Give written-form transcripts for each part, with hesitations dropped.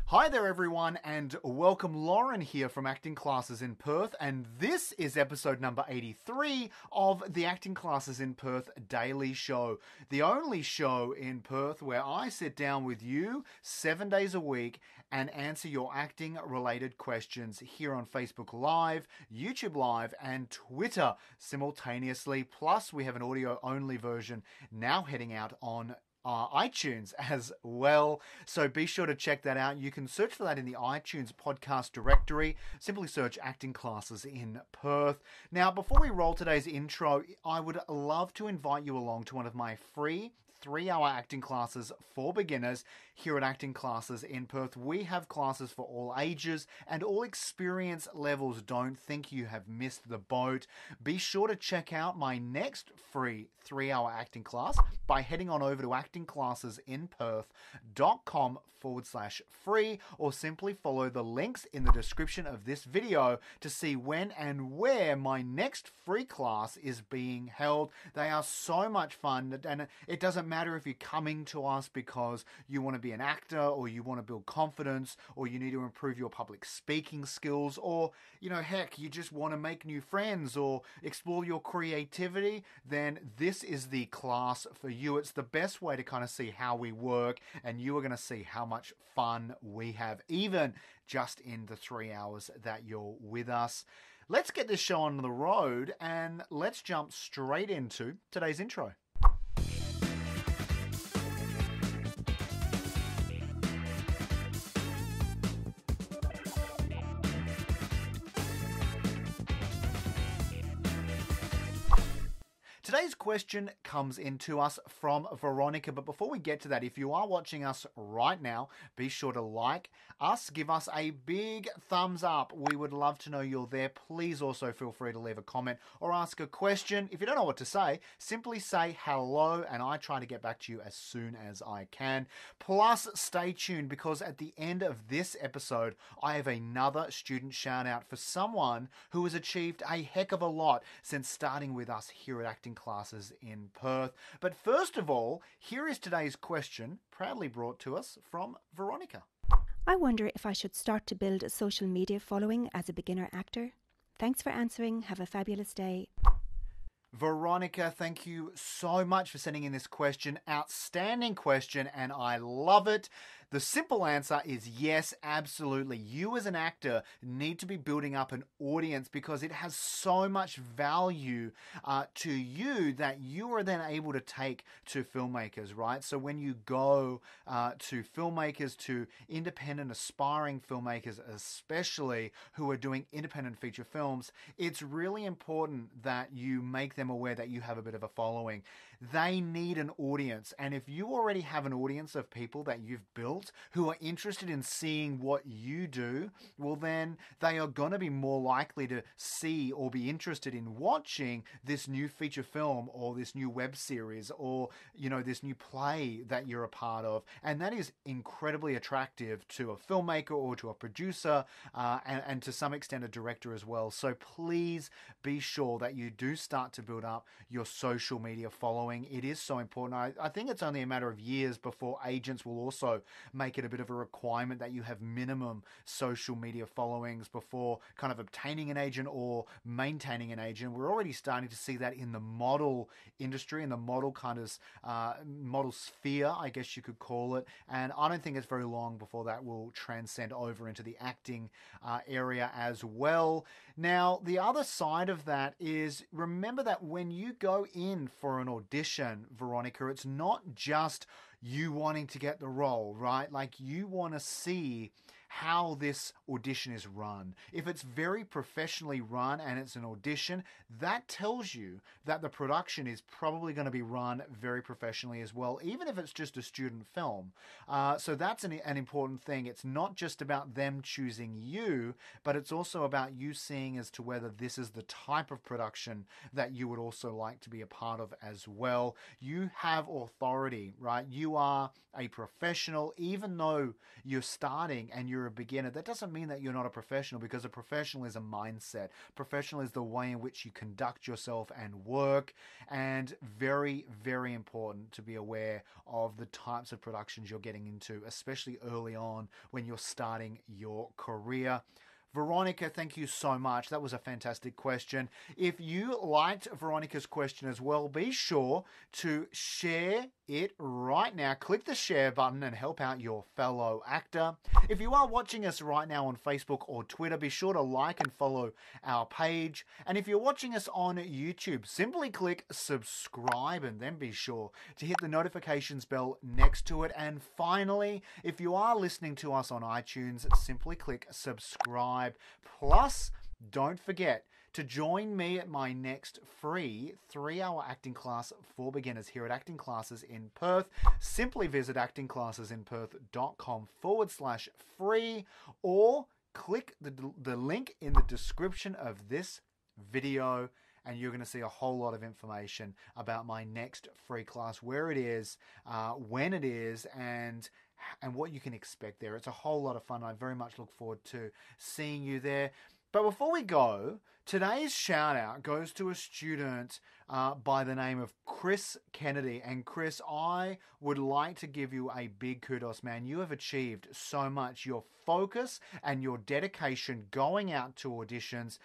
Hi there, everyone, and welcome. Lauren here from Acting Classes in Perth, and this is episode number 83 of the Acting Classes in Perth Daily Show, the only show in Perth where I sit down with you 7 days a week and answer your acting-related questions here on Facebook Live, YouTube Live, and Twitter simultaneously. Plus, we have an audio-only version now heading out on iTunes as well. So be sure to check that out. You can search for that in the iTunes podcast directory. Simply search Acting Classes in Perth. Now, before we roll today's intro, I would love to invite you along to one of my free 3-hour acting classes for beginners here at Acting Classes in Perth. We have classes for all ages and all experience levels. Don't think you have missed the boat. Be sure to check out my next free 3-hour acting class by heading on over to actingclassesinperth.com/free, or simply follow the links in the description of this video to see when and where my next free class is being held. They are so much fun, and it doesn't matter if you're coming to us because you want to be an actor, or you want to build confidence, or you need to improve your public speaking skills, or, heck, you just want to make new friends or explore your creativity, then this is the class for you. It's the best way to kind of see how we work, and you are going to see how much fun we have, even just in the 3 hours that you're with us. Let's get this show on the road, and let's jump straight into today's intro. Today's question comes into us from Veronica, but before we get to that, if you are watching us right now, be sure to like us, give us a big thumbs up. We would love to know you're there. Please also feel free to leave a comment or ask a question. If you don't know what to say, simply say hello, and I try to get back to you as soon as I can. Plus, stay tuned, because at the end of this episode, I have another student shout out for someone who has achieved a heck of a lot since starting with us here at Acting Classes in Perth. But first of all, here is today's question, proudly brought to us from Veronica. I wonder if I should start to build a social media following as a beginner actor. Thanks for answering. Have a fabulous day. Veronica, thank you so much for sending in this question. Outstanding question, and I love it. The simple answer is yes, absolutely. You as an actor need to be building up an audience, because it has so much value to you that you are then able to take to filmmakers, right? So when you go to filmmakers, to independent aspiring filmmakers especially, who are doing independent feature films, it's really important that you make them aware that you have a bit of a following. They need an audience, and if you already have an audience of people that you've built who are interested in seeing what you do, well, then they are going to be more likely to see or be interested in watching this new feature film or this new web series, or this new play that you're a part of. And that is incredibly attractive to a filmmaker or to a producer, and to some extent a director as well. So please be sure that you do start to build up your social media following. It is so important. I think it's only a matter of years before agents will also make it a bit of a requirement that you have minimum social media followings before kind of obtaining an agent or maintaining an agent. We're already starting to see that in the model industry, in the model kind of model sphere, I guess you could call it. And I don't think it's very long before that will transcend over into the acting area as well. Now, the other side of that is, remember that when you go in for an audition, Veronica, it's not just you wanting to get the role, right? Like, you want to see how this audition is run. If it's very professionally run and it's an audition, that tells you that the production is probably going to be run very professionally as well, even if it's just a student film. So that's an important thing. It's not just about them choosing you, but it's also about you seeing as to whether this is the type of production that you would also like to be a part of as well. You have authority, right? You are a professional, even though you're starting and you're a beginner, that doesn't mean that you're not a professional, because a professional is a mindset. Professional is the way in which you conduct yourself and work, and very, very important to be aware of the types of productions you're getting into, especially early on when you're starting your career. Veronica, thank you so much. That was a fantastic question. If you liked Veronica's question as well, be sure to share it right now. Click the share button and help out your fellow actor. If you are watching us right now on Facebook or Twitter, be sure to like and follow our page. And if you're watching us on YouTube, simply click subscribe and then be sure to hit the notifications bell next to it. And finally, if you are listening to us on iTunes, simply click subscribe. Plus, don't forget to join me at my next free 3-hour acting class for beginners here at Acting Classes in Perth. Simply visit actingclassesinperth.com/free, or click the link in the description of this video, and you're going to see a whole lot of information about my next free class, where it is, when it is, and what you can expect there. It's a whole lot of fun. I very much look forward to seeing you there. But before we go, today's shout out goes to a student by the name of Chris Kennedy. And Chris, I would like to give you a big kudos, man. You have achieved so much. Your focus and your dedication going out to auditions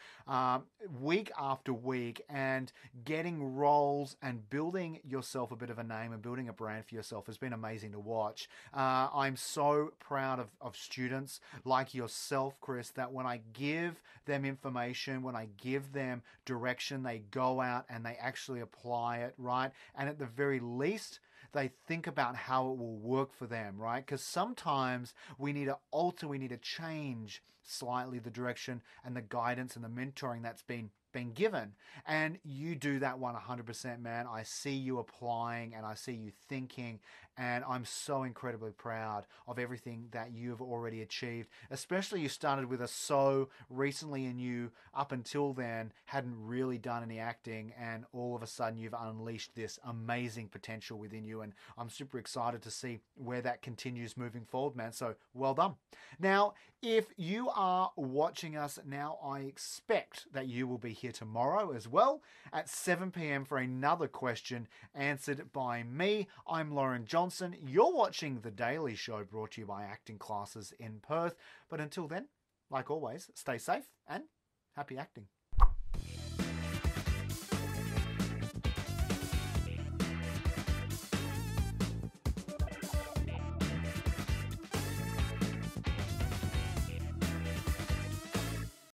week after week and getting roles and building yourself a bit of a name and building a brand for yourself has been amazing to watch. I'm so proud of students like yourself, Chris, that when I give them information, when I give them direction, they go out and they actually apply it, right? And at the very least, they think about how it will work for them, right? Because sometimes we need to alter, we need to change slightly the direction and the guidance and the mentoring that's been given. And you do that 100%, man. I see you applying and I see you thinking, and I'm so incredibly proud of everything that you've already achieved. Especially you started with us so recently, and you up until then hadn't really done any acting, and all of a sudden you've unleashed this amazing potential within you, and I'm super excited to see where that continues moving forward, man. So well done. Now, if you are watching us now, I expect that you will be here tomorrow as well at 7 p.m. for another question answered by me. I'm Lauren Johnson. You're watching The Daily Show, brought to you by Acting Classes in Perth. But until then, like always, stay safe and happy acting.